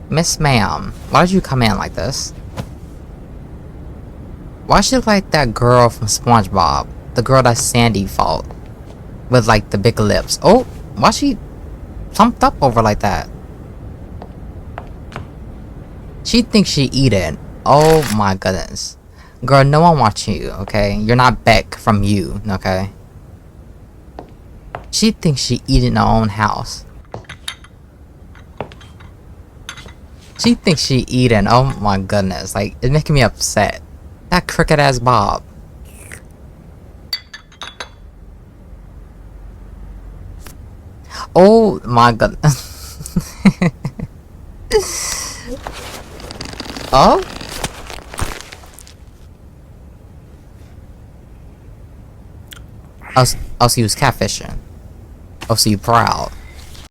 Miss Ma'am, why did you come in like this? Why she look like that girl from SpongeBob? The girl that Sandy fought. With like the big lips. Oh, why she pumped up over like that? She thinks she eating. Oh my goodness. Girl, no one wants you, okay? You're not Beck from You, okay? She thinks she eating her own house. She thinks she eating. Oh my goodness. Like, it's making me upset. That crooked ass Bob. Oh my goodness. Oh? Oh, so you was catfishing. Oh, so you proud.